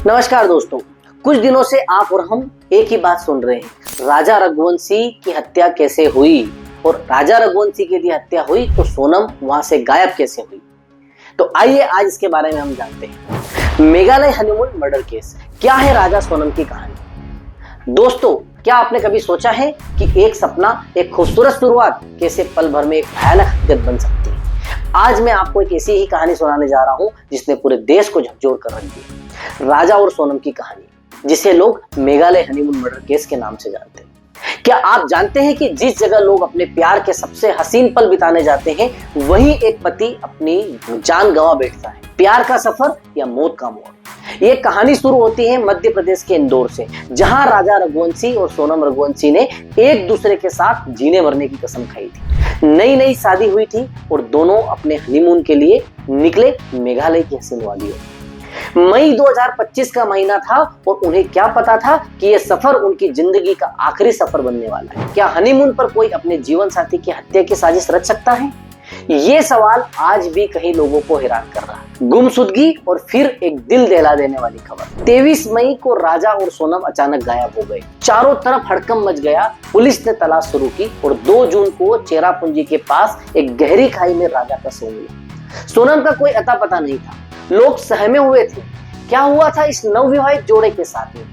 नमस्कार दोस्तों, कुछ दिनों से आप और हम एक ही बात सुन रहे हैं, राजा रघुवंशी की हत्या कैसे हुई। और राजा रघुवंशी की यदि हत्या हुई तो सोनम वहां से गायब कैसे हुई। तो आइए आज इसके बारे में हम जानते हैं। मेघालय हनीमून मर्डर केस, क्या है राजा सोनम की कहानी। दोस्तों, क्या आपने कभी सोचा है कि एक सपना, एक खूबसूरत शुरुआत कैसे पल भर में एक भयानक हकीकत बन सकती है। आज मैं आपको एक ऐसी ही कहानी सुनाने जा रहा हूं जिसने पूरे देश को झकझोर कर रख दिया। राजा और सोनम की कहानी, जिसे लोग मेघालय हनीमून मर्डर केस के नाम से जानते हैं। क्या आप जानते हैं कि जिस जगह लोग अपने प्यार के सबसे हसीन पल बिताने जाते हैं, वहीं एक पति अपनी जान गंवा बैठता है। प्यार का सफर या मौत का मोड़। ये कहानी शुरू होती है मध्य प्रदेश के इंदौर से, जहां राजा रघुवंशी और सोनम रघुवंशी ने एक दूसरे के साथ जीने मरने की कसम खाई थी। नई नई शादी हुई थी और दोनों अपने हनीमून के लिए निकले मेघालय की हसीन वादियों। मई 2025 का महीना था और उन्हें क्या पता था कि यह सफर उनकी जिंदगी का आखिरी सफर बनने वाला है। क्या हनीमून पर कोई अपने जीवन साथी की हत्या की साजिश रच सकता है? ये सवाल आज भी कई लोगों को हैरान कर रहा है। गुमशुदगी और फिर एक दिल दहला देने वाली खबर। 23 मई को राजा और सोनम अचानक गायब हो गए। चारों तरफ हड़कंप मच गया। पुलिस ने तलाश शुरू की और 2 जून को चेरापूंजी के पास एक गहरी खाई में राजा का शव मिला। सोनम का कोई अता पता नहीं था। लोग सहमे हुए थे। क्या हुआ था इस नवविवाहित जोड़े के साथ में?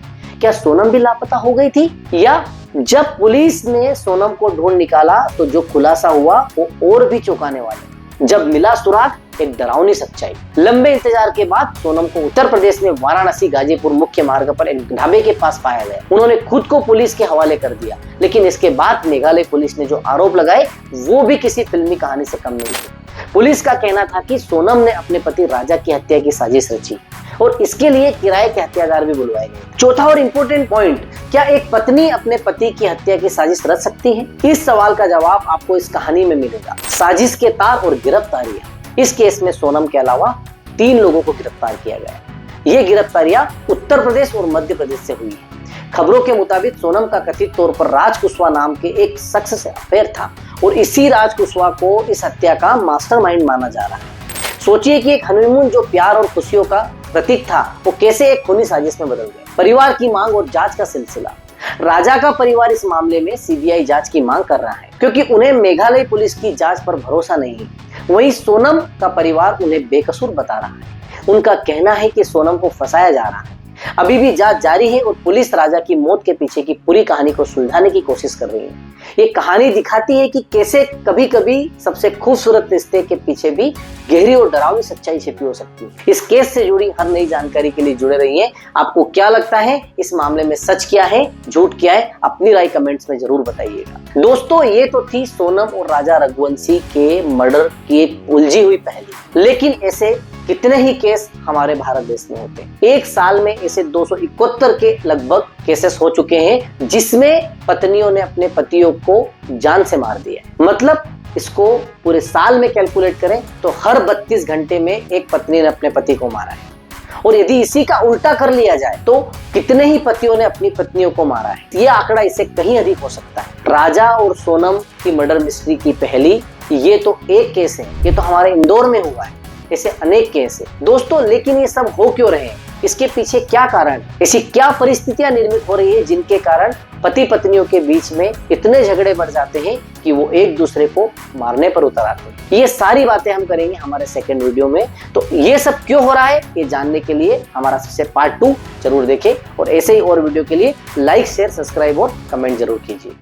क्या सोनम भी लापता हो गई थी? या जब पुलिस ने सोनम को ढूंढ निकाला तो जो खुलासा हुआ वो और भी चौंकाने वाला। जब मिला सुराग, एक डरावनी सच्चाई। लंबे इंतजार के बाद सोनम को उत्तर प्रदेश में वाराणसी गाजीपुर मुख्य मार्ग पर एक ढाबे के पास पाया गया। उन्होंने खुद को पुलिस के हवाले कर दिया, लेकिन इसके बाद मेघालय पुलिस ने जो आरोप लगाए वो भी किसी फिल्मी कहानी से कम नहीं थे। पुलिस का कहना था कि सोनम ने अपने पति राजा की हत्या की साजिश रची और इसके लिए किराए के हत्यादार भी बुलवाए गए। चौथा और इम्पोर्टेंट पॉइंट, क्या एक पत्नी अपने पति की हत्या की साजिश रच सकती है? इस सवाल का जवाब आपको इस कहानी में मिलेगा। साजिश के तार और गिरफ्तारियां। इस केस में सोनम के अलावा 3 लोगों को गिरफ्तार किया गया। ये गिरफ्तारियां उत्तर प्रदेश और मध्य प्रदेश से हुई है। खबरों के मुताबिक सोनम का कथित तौर पर राज कुशवाहा नाम के एक शख्स से अफेयर था और इसी राज कुशवाहा को इस हत्या का मास्टरमाइंड माना जा रहा है। सोचिए कि एक हनीमून जो प्यार और खुशियों का प्रतीक था, वो कैसे एक खूनी साजिश में बदल गया। परिवार की मांग और जांच का सिलसिला। राजा का परिवार इस मामले में सीबीआई जांच की मांग कर रहा है, क्योंकि उन्हें मेघालय पुलिस की जांच पर भरोसा नहीं है। वहीं सोनम का परिवार उन्हें बेकसूर बता रहा है। उनका कहना है कि सोनम को फंसाया जा रहा है। अभी भी जांच जारी है और पुलिस राजा की मौत के पीछे की पूरी कहानी को सुलझाने की कोशिश कर रही है। ये कहानी दिखाती है कि कैसे कभी कभी सबसे खूबसूरत रिश्ते के पीछे भी गहरी और डरावनी सच्चाई छिपी हो सकती है। इस केस से जुड़ी हर नई जानकारी के लिए जुड़े रहिए। आपको क्या लगता है इस मामले में सच क्या है, झूठ क्या है? अपनी राय कमेंट्स में जरूर बताइएगा। दोस्तों, ये तो थी सोनम और राजा रघुवंशी के मर्डर की एक उलझी हुई पहेली। लेकिन ऐसे कितने ही केस हमारे भारत देश में होते हैं। एक साल में ऐसे 271 के लगभग केसेस हो चुके हैं, जिसमें पत्नियों ने अपने पतियों को जान से मार दिया। मतलब इसको पूरे साल में कैलकुलेट करें तो हर 32 घंटे में एक पत्नी ने अपने पति को मारा है। और यदि इसी का उल्टा कर लिया जाए तो कितने ही पतियों ने अपनी पत्नियों को मारा है। ये आंकड़ा इससे कहीं अधिक हो सकता है। राजा और सोनम की मर्डर मिस्ट्री की पहेली, ये तो एक केस है, ये तो हमारे इंदौर में हुआ है। ऐसे अनेक केस है दोस्तों। लेकिन ये सब हो क्यों रहे हैं? इसके पीछे क्या कारण है? ऐसी क्या परिस्थितियां निर्मित हो रही है जिनके कारण पति पत्नियों के बीच में इतने झगड़े बढ़ जाते हैं कि वो एक दूसरे को मारने पर उतर आते हैं? ये सारी बातें हम करेंगे हमारे सेकंड वीडियो में। तो ये सब क्यों हो रहा है, ये जानने के लिए हमारा सबसे पार्ट 2 जरूर देखें और ऐसे ही और वीडियो के लिए लाइक, शेयर, सब्सक्राइब और कमेंट जरूर कीजिए।